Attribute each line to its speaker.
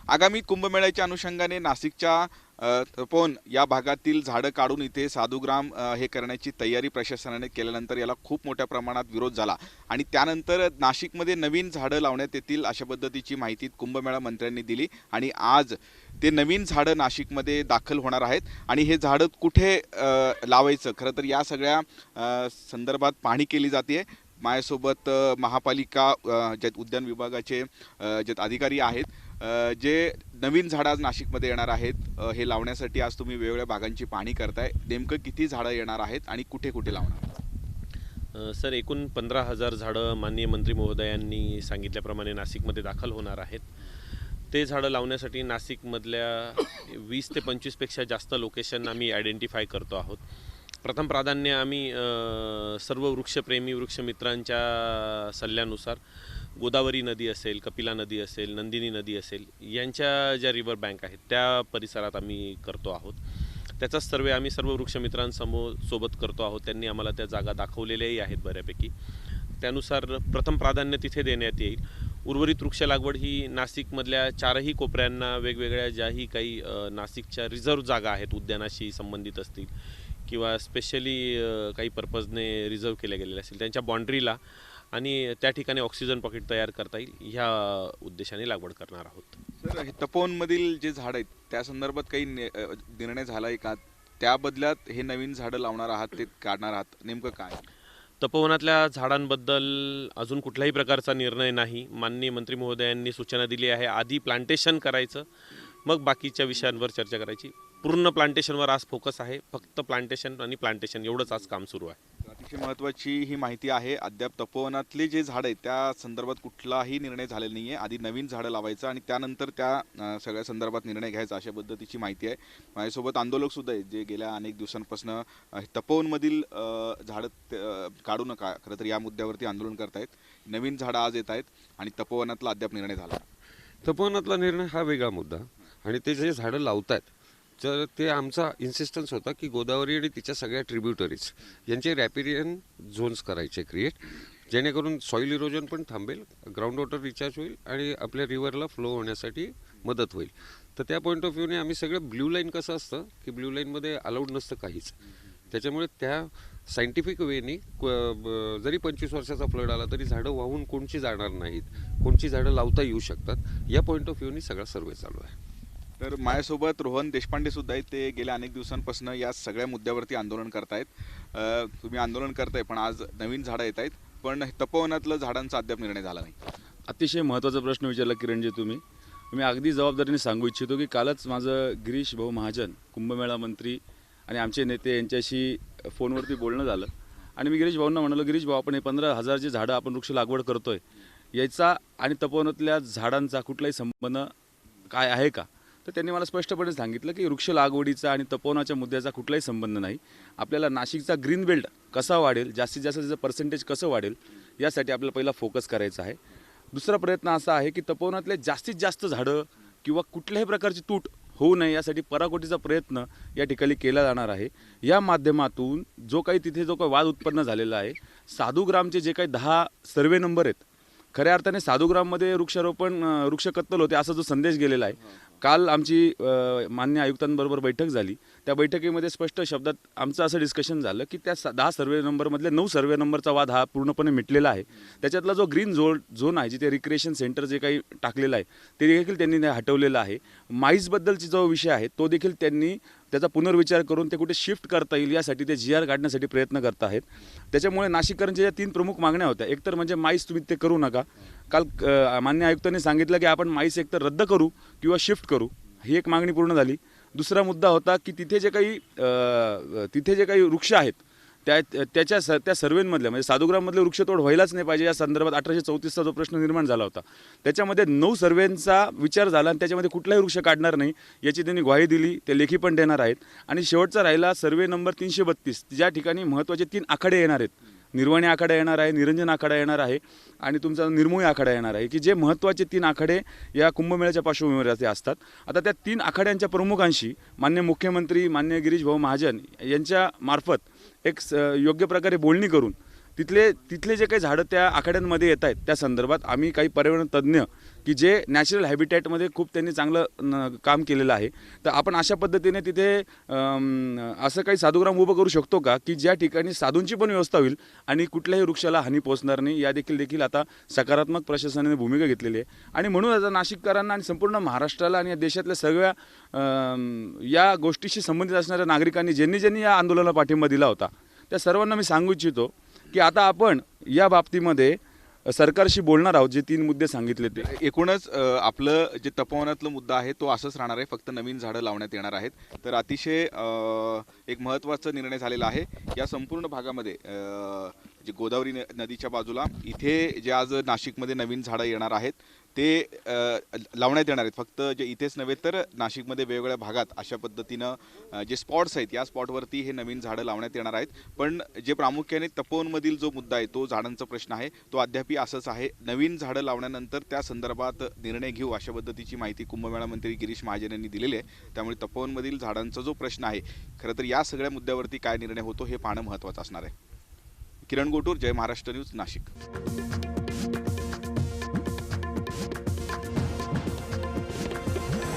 Speaker 1: आगामी कुंभमेळ्याच्या अनुषंगाने नाशिकच्या तपोवन या भागातील झाडं काढून इथे साधुग्राम हे करण्याची तयारी प्रशासनाने केल्यानंतर याला खूप मोठ्या प्रमाणात विरोध झाला आणि त्यानंतर नाशिकमध्ये नवीन झाडं लावण्यात येतील अशा पद्धतीची माहिती कुंभमेळा मंत्र्यांनी दिली आणि आज ते नवीन झाडं नाशिकमध्ये दाखल होणार आहेत आणि हे झाडं कुठे लावायचं खरं तर या सगळ्या संदर्भात पाहणी केली जाते। माझ्यासोबत महापालिका जे उद्यान विभागाचे जे अधिकारी आहेत जे नवीन झाडं आज नाशिकमध्ये येणार आहेत हे लावण्यासाठी आज तुम्ही वेगवेगळ्या भागांची पाहणी करताय, नेमकं किती झाडं येणार आहेत आणि कुठे कुठे लावणार?
Speaker 2: सर, एकूण 15,000 झाडं माननीय मंत्री महोदयांनी सांगितल्याप्रमाणे नाशिकमध्ये दाखल होणार आहेत। ते झाडं लावण्यासाठी नाशिकमधल्या 20 ते 25पेक्षा जास्त लोकेशन आम्ही आयडेंटिफाय करतो आहोत। प्रथम प्राधान्य आम्ही सर्व वृक्षप्रेमी वृक्षमित्रांच्या सल्ल्यानुसार गोदावरी नदी असेल, कपिला नदी असेल, नंदिनी नदी असेल यांच्या ज्या रिव्हर बँक आहेत त्या परिसरात आम्ही करतो आहोत। त्याचाच सर्वे आम्ही सर्व सोबत करतो आहोत। त्यांनी आम्हाला त्या जागा दाखवलेल्याही आहेत बऱ्यापैकी। त्यानुसार प्रथम प्राधान्य तिथे देण्यात येईल। उर्वरित वृक्ष लागवड ही नाशिकमधल्या चारही कोपऱ्यांना वेगवेगळ्या ज्याही काही नाशिकच्या रिझर्व्ह जागा आहेत उद्यानाशी संबंधित असतील किंवा स्पेशली काही पर्पजने रिझर्व केल्या गेलेल्या असतील त्यांच्या बाउंड्रीला आणि त्या ठिकाणी ऑक्सिजन पॉकेट तयार करता येईल ह्या उद्देशाने लागवड करणार आहोत।
Speaker 1: सर, हे तपोवनमधील जे झाड आहेत त्या संदर्भात काही निर्णय झाला आहे का? त्या बदल्यात हे नवीन झाडं लावणार आहात ते काढणार आहात, नेमकं काय?
Speaker 2: तपोवनातल्या झाडांबद्दल अजून कुठल्याही प्रकारचा निर्णय नाही। माननीय मंत्री महोदयांनी सूचना दिली आहे आधी प्लांटेशन करायचं मग बाकीच्या विषयांवर चर्चा करायची। पूर्ण प्लांटेशनवर आज फोकस आहे, फक्त प्लांटेशन आणि प्लांटेशन एवढंच आज काम सुरू आहे।
Speaker 1: अतिशय महत्त्वाची ही माहिती आहे। अद्याप तपोवनातले जे झाड आहेत त्या संदर्भात कुठलाही निर्णय झालेला नाही आहे। आधी नवीन झाडं लावायचं आणि त्यानंतर त्या सगळ्या संदर्भात निर्णय घ्यायचा अशा पद्धतीची माहिती आहे। माझ्यासोबत आंदोलक सुद्धा आहेत जे गेल्या अनेक दिवसांपासून तपोवनमधील झाडं काढू नका खरं तर या मुद्द्यावरती आंदोलन करतायत। नवीन झाडं आज येत आहेत आणि तपोवनातला अद्याप निर्णय झाला।
Speaker 3: तपोवनातला निर्णय हा वेगळा मुद्दा आणि ते जे झाडं लावतात तर ते आमचा इन्सिस्टन्स होता की गोदावरी आणि तिच्या सगळ्या ट्रिब्युटरीज यांचे रॅपिरियन झोन्स करायचे क्रिएट, जेणेकरून सॉईल इरोजन पण थांबेल, ग्राउंड वॉटर रिचार्ज होईल आणि आपल्या रिव्हरला फ्लो होण्यासाठी मदत होईल। तर त्या पॉईंट ऑफ व्ह्यूने आम्ही सगळं ब्ल्यू लाईन कसं असतं की ब्ल्यू लाईनमध्ये अलाउड नसतं काहीच, त्याच्यामुळे त्या सायंटिफिक वेनी जरी 25 वर्षाचा फ्लड आला तरी झाडं वाहून कोणची जाणार नाहीत, कोणची झाडं लावता येऊ शकतात, या पॉईंट ऑफ व्ह्यूने सगळा सर्वे चालू आहे।
Speaker 1: तर माझ्यासोबत रोहन देशपांडे सुद्धा आहेत, ते गेल्या अनेक दिवसांपासून या सगळ्या मुद्द्यावरती आंदोलन करतायत। तुम्ही आंदोलन करताय पण आज नवीन झाडं येत आहेत, पण तपोवनातलं झाडांचा अद्याप निर्णय झाला नाही।
Speaker 4: अतिशय महत्त्वाचा प्रश्न विचारला किरणजी तुम्ही। मी अगदी जबाबदारीने सांगू इच्छितो की कालच माझं गिरीश भाऊ महाजन कुंभमेळा मंत्री आणि आमचे नेते यांच्याशी फोनवरती बोलणं झालं आणि मी गिरीश भाऊंना म्हणालो, गिरीश भाऊ आपण हे 15,000 जे झाडं आपण वृक्ष लागवड करतोय याचा आणि तपोवनातल्या झाडांचा कुठलाही संबंध काय आहे का? तर त्यांनी मला स्पष्टपणे सांगितलं की वृक्ष लागवडीचा आणि तपोवनाच्या मुद्द्याचा कुठलाही संबंध नाही। आपल्याला नाशिकचा ग्रीन बेल्ट कसा वाढेल, जास्तीत जास्त त्याचं पर्सेंटेज कसं वाढेल यासाठी आपल्याला पहिला फोकस करायचा आहे। दुसरा प्रयत्न असा आहे की तपोवनातले जास्तीत जास्त झाडं किंवा कुठल्याही प्रकारची तूट होऊ नये यासाठी पराकोटीचा प्रयत्न या ठिकाणी केला जाणार आहे। या माध्यमातून जो काही तिथे जो काही वाद उत्पन्न झालेला आहे, साधुग्रामचे जे काही 10 सर्वे नंबर आहेत, खऱ्या अर्थाने साधुग्राममध्ये वृक्षारोपण वृक्ष कत्तल होते असा जो संदेश गेलेला आहे। काल आमची मान्य आयुक्तांबरोबर बैठक झाली, त्या बैठकीमध्ये स्पष्ट शब्दात आमचं असं डिस्कशन झालं की त्या 10 सर्वे नंबरमधले 9 सर्वे नंबरचा वाद हा पूर्णपणे मिटलेला आहे। त्याच्यातला जो ग्रीन झोन आहे, जिथे रिक्रिएशन सेंटर जे काही टाकलेलं आहे ते देखील त्यांनी हटवलेलं आहे। माईजबद्दलची जो विषय आहे तो देखील त्यांनी त्याचा पुनर्विचार करून ते कुठे शिफ्ट करता येईल यासाठी ते GR काढण्यासाठी प्रयत्न करत आहेत। त्याच्यामुळे नाशिककरांच्या ज्या 3 प्रमुख मागण्या होत्या, एकतर म्हणजे माईस तुम्ही ते करू नका। काल मान्य आयुक्तांनी सांगितलं की आपण माईस एकतर रद्द करू किंवा शिफ्ट करू, ही एक मागणी पूर्ण झाली। दुसरा मुद्दा होता की तिथे जे काही वृक्ष आहेत त्या सर्वेंमधल्या म्हणजे साधुग्राममधले वृक्षतोड व्हायलाच नाही पाहिजे या संदर्भात 1834चा जो प्रश्न निर्माण झाला होता त्याच्यामध्ये 9 सर्वेंचा विचार झाला आणि त्याच्यामध्ये कुठलाही वृक्ष काढणार नाही याची त्यांनी ग्वाही दिली, ते लेखी पण देणार आहेत। आणि शेवटचा राहिला सर्वे नंबर 332, ज्या ठिकाणी महत्त्वाचे 3 आखाडे येणार आहेत, निर्वाणी आखाडा येणार आहे, निरंजन आखाडा येणार आहे आणि तुमचा निर्मोही आखाडा येणार आहे, की जे महत्त्वाचे 3 आखाडे या कुंभमेळ्याच्या पार्श्वभूमीवरती असतात। आता त्या 3 आखाड्यांच्या प्रमुखांशी मान्य मुख्यमंत्री मान्य गिरीश भाऊ महाजन यांच्या मार्फत एक योग्य प्रकारे बोलणी करून तिथले जे काही झाडं त्या आखाड्यांमध्ये येत आहेत त्या संदर्भात आम्ही काही पर्यावरण तज्ज्ञ की जे नॅचरल हॅबिटॅटमध्ये खूप त्यांनी चांगलं काम केलेलं आहे. तर आपण अशा पद्धतीने तिथे असं काही साधुग्राम उभं करू शकतो का की ज्या ठिकाणी साधूंची पण व्यवस्था होईल आणि कुठल्याही वृक्षाला हानी पोहोचणार नाही, या देखील आता सकारात्मक प्रशासनाने भूमिका घेतलेली आहे. आणि म्हणून आता नाशिककरांना आणि संपूर्ण महाराष्ट्राला आणि या देशातल्या सगळ्या या गोष्टीशी संबंधित असणाऱ्या नागरिकांनी ज्यांनी या आंदोलनाला पाठिंबा दिला होता त्या सर्वांना मी सांगू इच्छितो की आता आपण या बाबतीमध्ये सरकारशी बोलणार आहोत. जे 3 मुद्दे सांगितले ते
Speaker 1: एकूणच आपलं जे तपोवनातला मुद्दा आहे तो असंच राहणार आहे, फक्त नवीन झाडं लावण्यात येणार आहेत. तर अतिशय एक महत्त्वाचा निर्णय झालेला आहे. या संपूर्ण भागामध्ये जे गोदावरी नदीच्या बाजूला इथे जे आज नाशिकमध्ये नवीन झाडं येणार आहेत ते लावण्यात येणार आहेत. फक्त जे इथेच नव्हे तर नाशिकमध्ये वेगवेगळ्या भागात अशा पद्धतीनं जे स्पॉट्स आहेत या स्पॉटवरती हे नवीन झाडं लावण्यात येणार आहेत. पण जे प्रामुख्याने तपोवनमधील जो मुद्दा आहे तो झाडांचा प्रश्न आहे तो अद्याप असंच आहे. नवीन झाडं लावण्यानंतर त्या संदर्भात निर्णय घेऊ अशा पद्धतीची माहिती कुंभमेळा मंत्री गिरीश महाजन यांनी दिलेली आहे. त्यामुळे तपोवनमधील झाडांचा जो प्रश्न आहे खरं तर या सगळ्या मुद्द्यावरती काय निर्णय होतो हे पाहणं महत्त्वाचं असणार आहे. किरण गोटूर, जय महाराष्ट्र न्यूज, नाशिक.